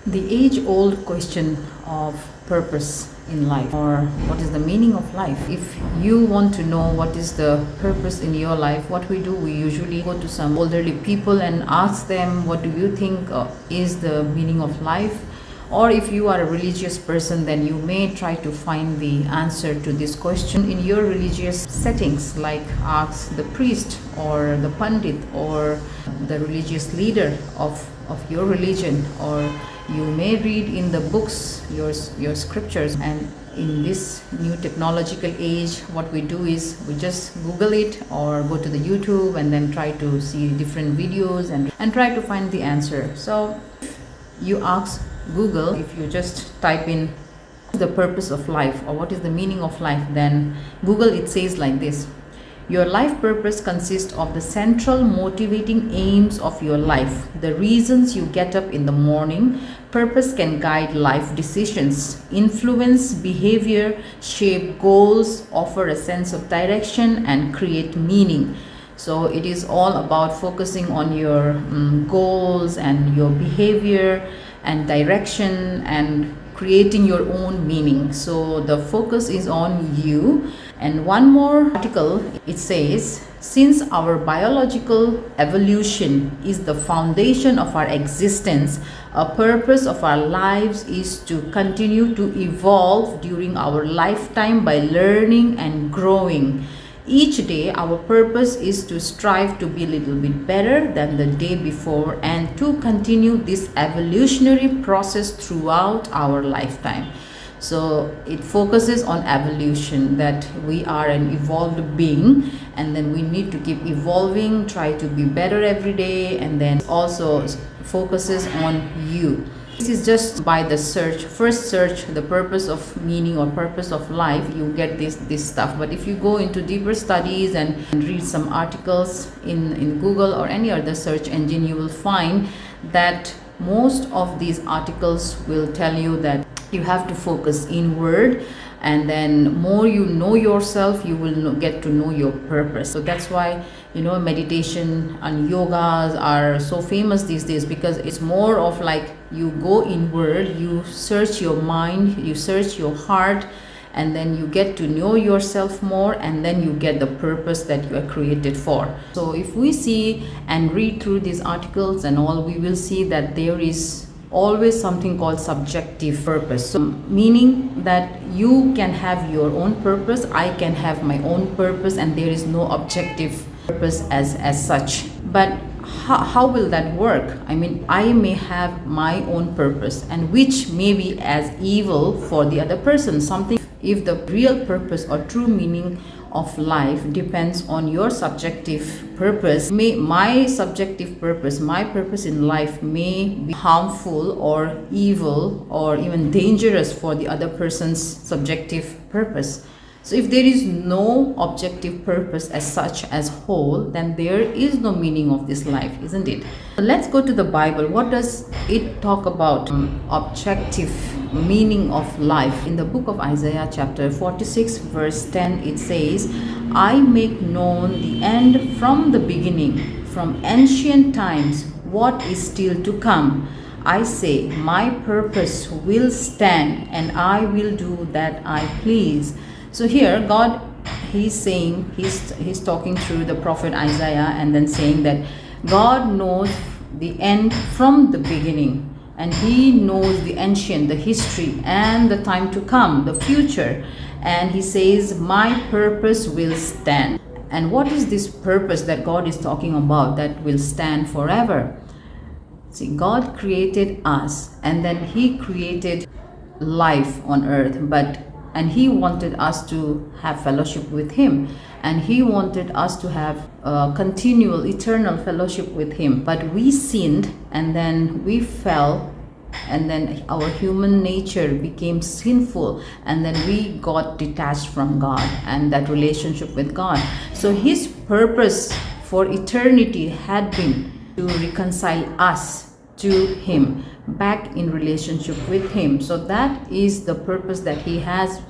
The age-old question of purpose in life, or what is the meaning of life. If you want to know what is the purpose in your life, what we do, we usually go to some elderly people and ask them, what do you think is the meaning of life? Or if you are a religious person, then you may try to find the answer to this question in your religious settings, like ask the priest or the pandit or the religious leader of your religion, or you may read in the books your scriptures. And in this new technological age, what we do is we just Google it or go to the YouTube and then try to see different videos and try to find the answer. So you ask Google, if you just type in the purpose of life or what is the meaning of life, then Google, it says like this: your life purpose consists of the central motivating aims of your life, the reasons you get up in the morning. Purpose can guide life decisions, influence behavior, shape goals, offer a sense of direction, and create meaning. So it is all about focusing on your goals and your behavior and direction and creating your own meaning. So the focus is on you. And one more article, it says, since our biological evolution is the foundation of our existence, a purpose of our lives is to continue to evolve during our lifetime by learning and growing. Each day, our purpose is to strive to be a little bit better than the day before and to continue this evolutionary process throughout our lifetime. So it focuses on evolution, that we are an evolved being and then we need to keep evolving, try to be better every day, and then also focuses on you. This is just by the first search, the purpose of meaning or purpose of life, you get this stuff. But if you go into deeper studies and read some articles in Google or any other search engine, you will find that most of these articles will tell you that you have to focus inward, and then more you know yourself, you will get to know your purpose. So that's why meditation and yogas are so famous these days, because it's more of like you go inward, you search your mind, you search your heart, and then you get to know yourself more, and then you get the purpose that you are created for. So if we see and read through these articles and all, we will see that there is always something called subjective purpose. So meaning that you can have your own purpose, I can have my own purpose, and there is no objective purpose as such. But how will that work? I mean, I may have my own purpose, and which may be as evil for the other person. Something, if the real purpose or true meaning of life depends on your subjective purpose, my subjective purpose, my purpose in life may be harmful or evil or even dangerous for the other person's subjective purpose. So if there is no objective purpose as such as whole, then there is no meaning of this life, isn't it? Let's go to the Bible. What does it talk about objective meaning of life? In the book of Isaiah chapter 46 verse 10, it says, I make known the end from the beginning, from ancient times, what is still to come. I say, my purpose will stand, and I will do that I please. So here God, he's saying, he's talking through the prophet Isaiah, and then saying that God knows the end from the beginning, and he knows the ancient, the history, and the time to come, the future. And he says, my purpose will stand. And what is this purpose that God is talking about that will stand forever? See, God created us, and then he created life on earth, and he wanted us to have fellowship with him, and he wanted us to have continual eternal fellowship with him. But we sinned, and then we fell, and then our human nature became sinful, and then we got detached from God and that relationship with God. So his purpose for eternity had been to reconcile us to him, back in relationship with him. So that is the purpose that he has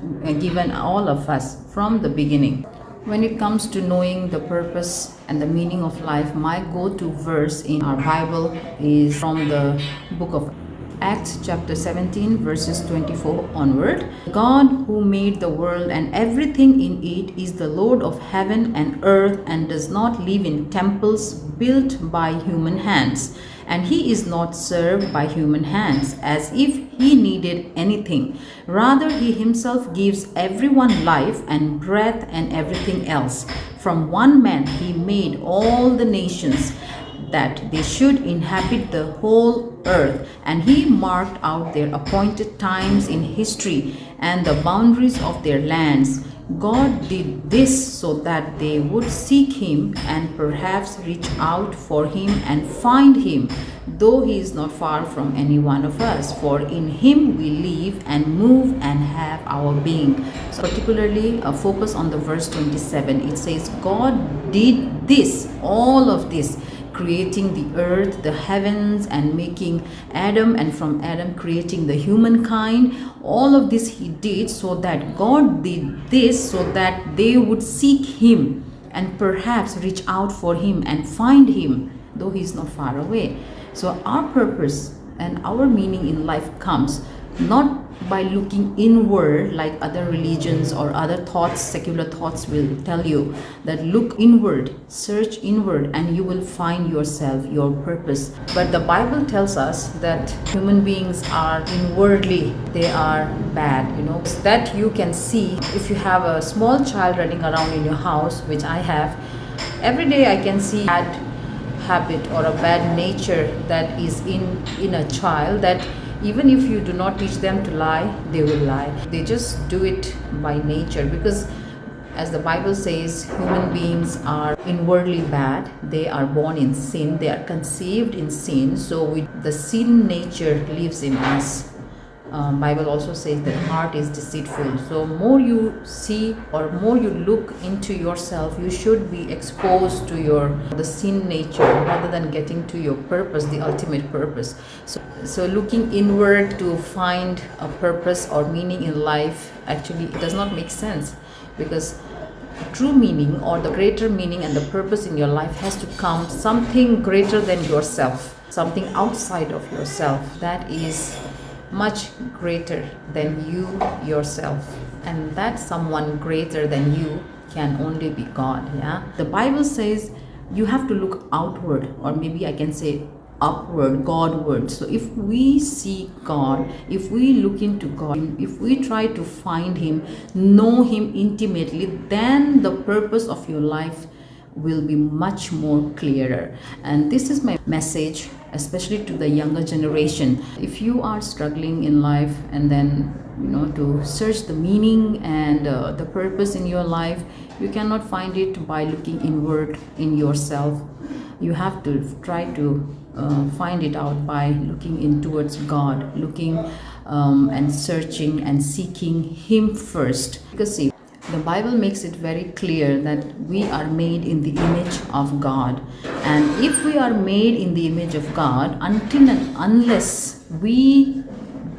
given all of us from the beginning. When it comes to knowing the purpose and the meaning of life, my go-to verse in our Bible is from the book of Acts chapter 17 verses 24 onward. God who made the world and everything in it is the Lord of heaven and earth and does not live in temples built by human hands. And he is not served by human hands as if he needed anything. Rather, he himself gives everyone life and breath and everything else. From one man he made all the nations that they should inhabit the whole earth, and he marked out their appointed times in history and the boundaries of their lands. God did this so that they would seek him and perhaps reach out for him and find him, though he is not far from any one of us. For in him we live and move and have our being. So particularly a focus on the verse 27. It says, God did this, all of this, creating the earth, the heavens, and making Adam, and from Adam creating the humankind. All of this he did so that God did this so that they would seek him and perhaps reach out for him and find him, though he is not far away. So our purpose and our meaning in life comes not by looking inward like other religions or other thoughts, secular thoughts will tell you that look inward, search inward, and you will find yourself, your purpose. But the Bible tells us that human beings are inwardly, they are bad, that you can see if you have a small child running around in your house, which I have. Every day I can see bad habit or a bad nature that is in a child, that even if you do not teach them to lie, they will lie. They just do it by nature, because as the Bible says, human beings are inwardly bad. They are born in sin. They are conceived in sin. So the sin nature lives in us. Bible also says that heart is deceitful. So more you see or more you look into yourself, you should be exposed to the sin nature rather than getting to your purpose, the ultimate purpose. So looking inward to find a purpose or meaning in life, actually it does not make sense, because true meaning or the greater meaning and the purpose in your life has to come something greater than yourself, something outside of yourself that is much greater than you yourself, and that someone greater than you can only be God. The Bible says you have to look outward, or maybe I can say upward, Godward. So if we seek God, if we look into God, if we try to find him, know him intimately, then the purpose of your life will be much more clearer. And this is my message, especially to the younger generation. If you are struggling in life and then to search the meaning and the purpose in your life, you cannot find it by looking inward in yourself. You have to try to find it out by looking in towards God, looking and searching and seeking him first. Because see, the Bible makes it very clear that we are made in the image of God. And if we are made in the image of God, until and unless we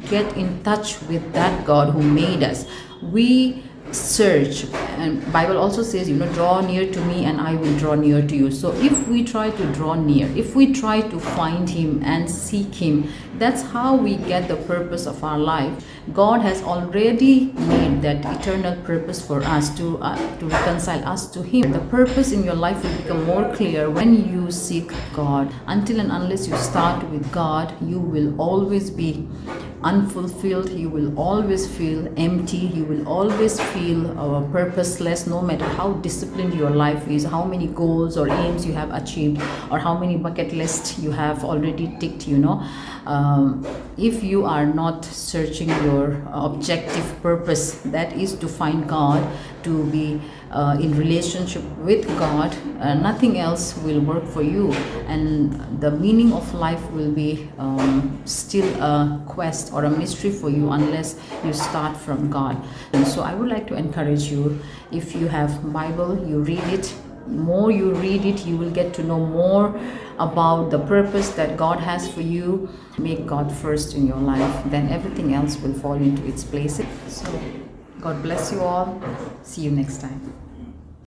get in touch with that God who made us, we search. And Bible also says, draw near to me and I will draw near to you. So if we try to draw near, if we try to find him and seek him, that's how we get the purpose of our life. God has already made that eternal purpose for us to reconcile us to him. The purpose in your life will become more clear when you seek God. Until and unless you start with God, you will always be unfulfilled. You will always feel empty. You will always feel purposeless, no matter how disciplined your life is, how many goals or aims you have achieved, or how many bucket lists you have already ticked. If you are not searching your objective purpose, that is to find God, to be in relationship with God, nothing else will work for you, and the meaning of life will be still a quest or a mystery for you unless you start from God. And so I would like to encourage you, if you have Bible, you read it. More you read it, you will get to know more about the purpose that God has for you. Make God first in your life, then everything else will fall into its place. So God bless you all. See you next time.